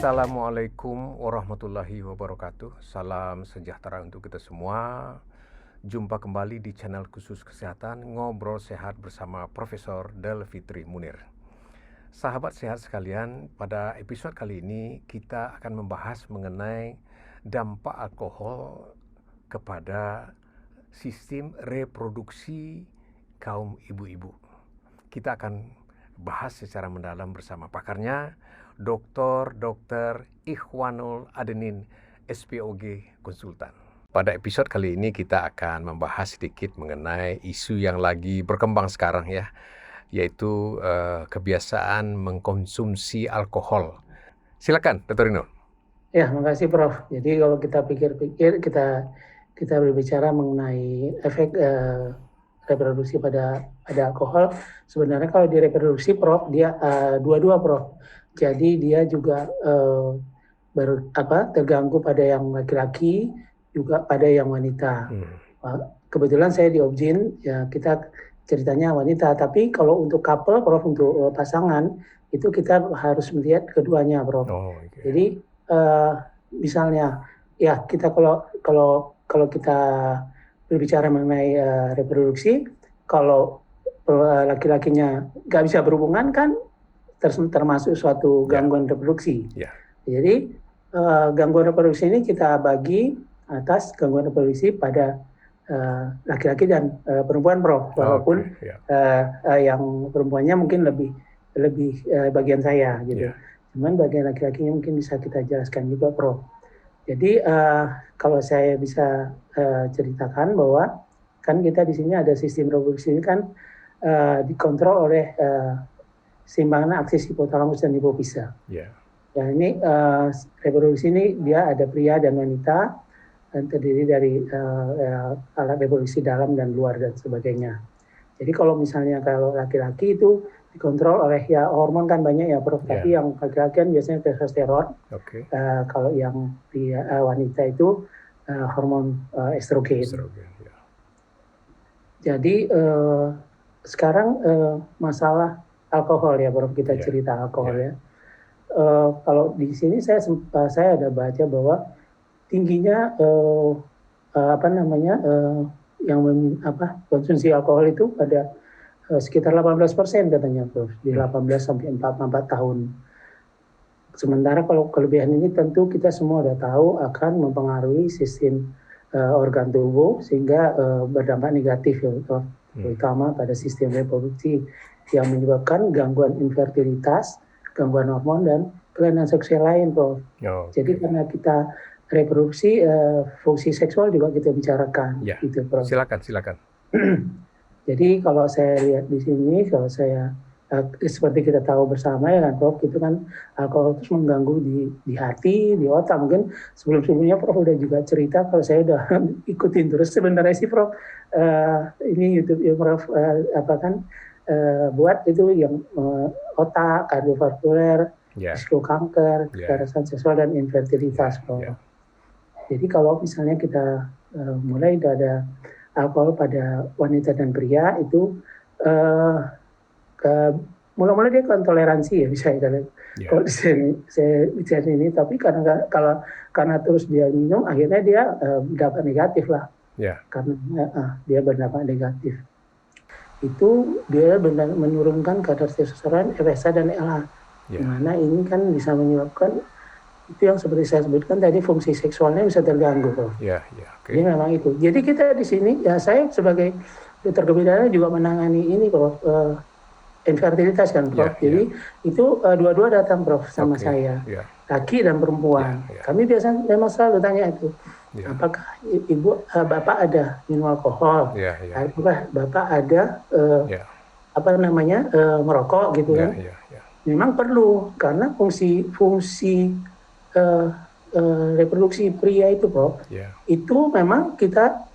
Assalamualaikum warahmatullahi wabarakatuh. Salam sejahtera untuk kita semua. Jumpa kembali di channel khusus kesehatan Ngobrol Sehat bersama Profesor Del Fitri Munir. Sahabat sehat sekalian, pada episode kali ini kita akan membahas mengenai dampak alkohol kepada sistem reproduksi kaum ibu-ibu. Kita akan bahas secara mendalam bersama pakarnya, Dr. Ikhwanul Adnin, SPOG Konsultan. Pada episode kali ini kita akan membahas sedikit mengenai isu yang lagi berkembang sekarang ya, yaitu kebiasaan mengkonsumsi alkohol. Silakan, Dr. Inul. Ya, makasih Prof. Jadi kalau kita pikir-pikir, kita berbicara mengenai efek reproduksi pada alkohol. Sebenarnya kalau di reproduksi Prof, dia dua-dua Prof. Jadi dia juga terganggu pada yang laki-laki, juga pada yang wanita. Kebetulan saya di Objin, ya kita ceritanya wanita. Tapi kalau untuk couple Prof, untuk pasangan, itu kita harus melihat keduanya Prof. Jadi misalnya ya kita kalau kita berbicara mengenai reproduksi, kalau laki-lakinya nggak bisa berhubungan kan termasuk suatu gangguan reproduksi. Jadi gangguan reproduksi ini kita bagi atas gangguan reproduksi pada laki-laki dan perempuan Prof. Walaupun yang perempuannya mungkin lebih bagian saya gitu. Cuman bagian laki-lakinya mungkin bisa kita jelaskan juga Prof. Jadi kalau saya bisa ceritakan bahwa kan kita di sini ada sistem reproduksi ini kan dikontrol oleh seimbangan aksis hipotalamus dan hipofisa. Ya ini reproduksi ini dia ada pria dan wanita dan terdiri dari alat reproduksi dalam dan luar dan sebagainya. Jadi kalau misalnya kalau laki-laki itu dikontrol oleh ya hormon kan banyak ya Prof. Tapi yang laki-laki kan biasanya testosteron. Kalau yang wanita itu hormon estrogen. Jadi sekarang masalah alkohol ya Prof, kita cerita alkohol ya. Kalau di sini saya ada baca bahwa tingginya konsumsi alkohol itu pada sekitar 18% katanya Prof, di 18 sampai 44 tahun. Sementara kalau kelebihan ini tentu kita semua sudah tahu akan mempengaruhi sistem organ tubuh sehingga berdampak negatif ya Prof, terutama pada sistem reproduksi yang menyebabkan gangguan infertilitas, gangguan hormon dan kelainan seksual lain Prof. Jadi karena kita reproduksi, fungsi seksual juga kita bicarakan gitu Prof. Silakan. Jadi kalau saya lihat di sini, kalau saya seperti kita tahu bersama ya kan Prof, itu kan alkohol terus mengganggu di hati, di otak. Mungkin sebelumnya Prof udah juga cerita, kalau saya udah ikutin terus sebenarnya sih Prof, ini YouTube ya Prof buat itu yang otak, kardiovaskuler, risiko kanker, kekerasan seksual dan infertilitas Prof. Jadi kalau misalnya kita mulai ada alkohol pada wanita dan pria itu mulai dia kan toleransi ya bisa ya kalau saya bicara ini, tapi karena terus dia minum akhirnya dia berdampak negatif lah karena dia berdampak negatif itu dia benar menurunkan kadar testosteron, FSH dan LH dimana ini kan bisa menyebabkan itu yang seperti saya sebutkan tadi, fungsi seksualnya bisa terganggu Prof. Jadi memang itu. Jadi kita di sini ya saya sebagai dokter kebidanan juga menangani ini Prof, infertilitas kan Prof. Jadi itu dua-dua datang Prof sama saya, laki dan perempuan. Kami biasanya memang selalu tanya itu, apakah bapak ada minum alkohol, apakah bapak ada merokok gitu kan. Memang perlu karena fungsi reproduksi pria itu Prof, itu memang kita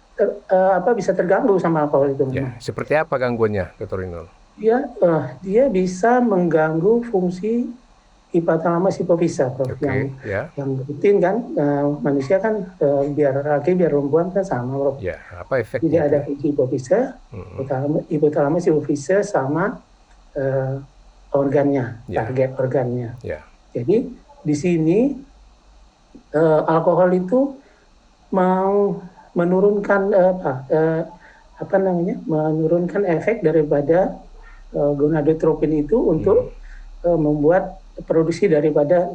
bisa terganggu sama alkohol itu. Seperti apa gangguannya Dr. Inul? Dia bisa mengganggu fungsi hipotalamus hipofisa Prof. Yang rutin kan manusia kan biar laki biar perempuan kan sama Prof. Apa efeknya? Jadi ada hipofisa, hipotalamus hipofisa sama organnya, target organnya. Jadi di sini alkohol itu mau menurunkan menurunkan efek daripada gonadotropin itu untuk membuat produksi daripada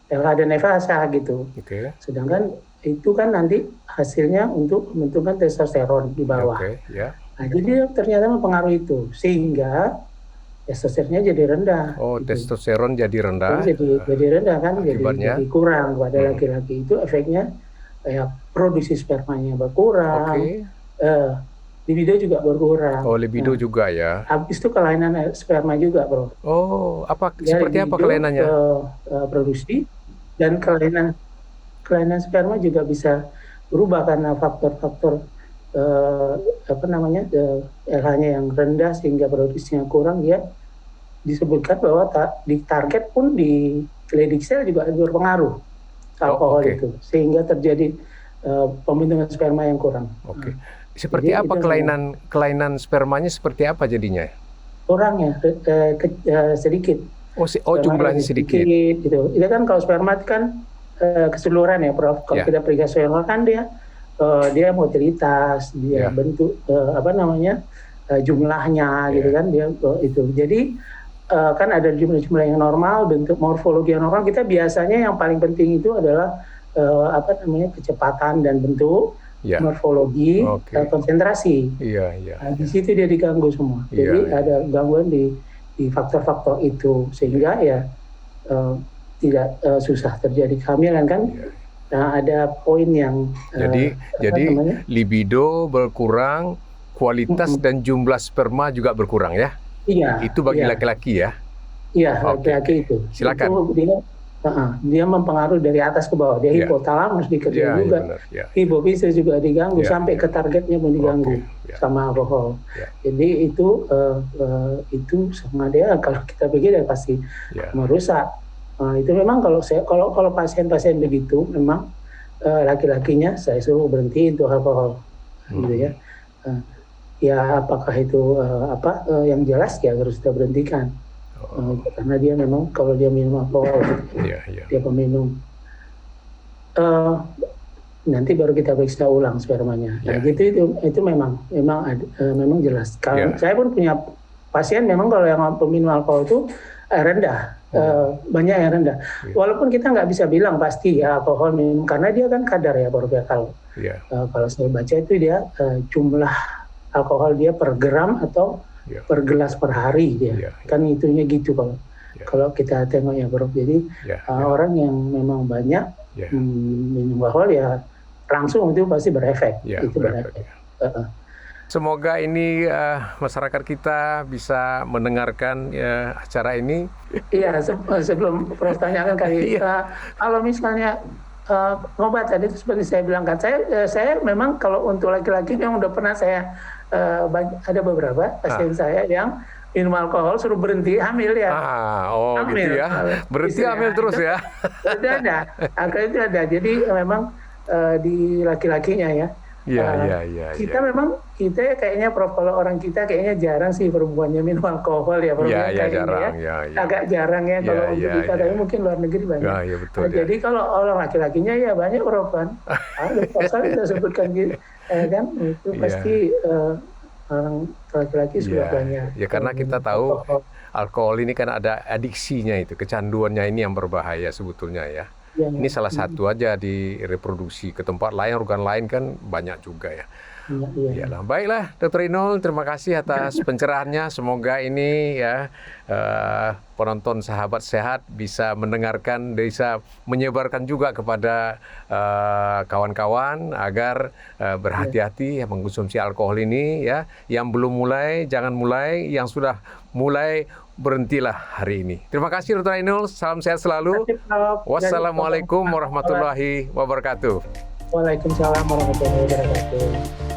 LH dan FSH gitu. Okay. Sedangkan itu kan nanti hasilnya untuk membentukkan testosteron di bawah. Yeah. Nah, jadi ternyata mempengaruhi itu sehingga testosteronnya jadi rendah. Oh, gitu. Testosteron jadi rendah. Jadi rendah kan, jadi kurang pada laki-laki. Itu efeknya kayak produksi spermanya berkurang. Libido juga berkurang. Oh, libido juga ya. Habis itu kelainan sperma juga, Bro. Oh, seperti apa kelainannya? Produksi dan kelainan sperma juga bisa berubah karena faktor-faktor LH-nya yang rendah sehingga produksinya kurang. Dia disebutkan bahwa di target pun di Leydig cell juga berpengaruh alkohol itu sehingga terjadi pembentukan sperma yang kurang. Seperti apa kelainan spermanya seperti apa jadinya? Kurangnya sedikit. Jumlahnya sedikit. Gitu. Itu kan kalau sperma kan keseluruhan ya, Prof. Kalau kita periksa sperma kan dia motilitas, dia bentuk jumlahnya gitu kan dia itu. Jadi kan ada jumlah yang normal, bentuk morfologi yang normal. Kita biasanya yang paling penting itu adalah kecepatan dan bentuk. Morfologi, konsentrasi. Nah, di situ dia diganggu semua. Jadi ada gangguan di faktor-faktor itu sehingga tidak susah terjadi kehamilan kan. Nah, ada poin yang jadi libido berkurang, kualitas dan jumlah sperma juga berkurang ya? Iya. Itu bagi laki-laki ya? Iya, laki-laki itu. Silakan. Itu dia mempengaruhi dari atas ke bawah. Dia hipotalamus dikerjain juga, hipofisis juga diganggu sampai ke targetnya pun diganggu sama alkohol. Jadi itu sama dia kalau kita pikir ya pasti merusak. Itu memang kalau pasien-pasien begitu memang laki-lakinya saya suruh berhenti untuk alkohol, gitu ya. Ya apakah itu yang jelas ya harus kita berhentikan. Karena dia memang kalau dia minum alkohol, dia peminum, nanti baru kita periksa ulang spermanya. Nah, itu memang jelas. Kalau saya pun punya pasien memang kalau yang peminum alkohol itu rendah, banyak yang rendah. Walaupun kita nggak bisa bilang pasti ya alkohol minum karena dia kan kadar ya baru kalau saya baca itu dia jumlah alkohol dia per gram atau per gelas per hari dia kan itunya gitu kalau kita tengok ya Bro. Jadi orang yang memang banyak minum alkohol ya langsung itu pasti berefek. Semoga ini masyarakat kita bisa mendengarkan acara ini. Iya, sebelum Prof tanyakan kali kalau misalnya obat tadi itu seperti saya bilang kan saya memang kalau untuk laki-laki yang udah pernah saya ada beberapa pasien saya yang minum alkohol suruh berhenti hamil ya. Hamil, gitu ya. Berhenti hamil terus ya. Itu ada. Itu ada. Jadi memang di laki-lakinya ya. Kita memang kayaknya Prof kalau orang kita kayaknya jarang sih perempuannya minum alkohol ya. Jarang. Agak jarang ya kalau untuk kita tapi mungkin luar negeri banyak. Betul, jadi kalau orang laki-lakinya ya banyak Prof kan. Kalau kita sebutkan gitu kan itu pasti orang laki-laki sudah banyak. Ya karena kita tahu alkohol ini kan ada adiksinya itu, kecanduannya ini yang berbahaya sebetulnya ya. Ini salah satu aja di reproduksi, ke tempat lain, organ lain kan banyak juga ya. Baiklah, Dr. Inul, terima kasih atas pencerahannya. Semoga ini ya penonton Sahabat Sehat bisa mendengarkan, bisa menyebarkan juga kepada kawan-kawan agar berhati-hati mengkonsumsi alkohol ini ya. Yang belum mulai jangan mulai, yang sudah mulai berhentilah hari ini. Terima kasih Dr. Inul, salam sehat selalu. Wassalamualaikum warahmatullahi wabarakatuh. Waalaikumsalam warahmatullahi wabarakatuh.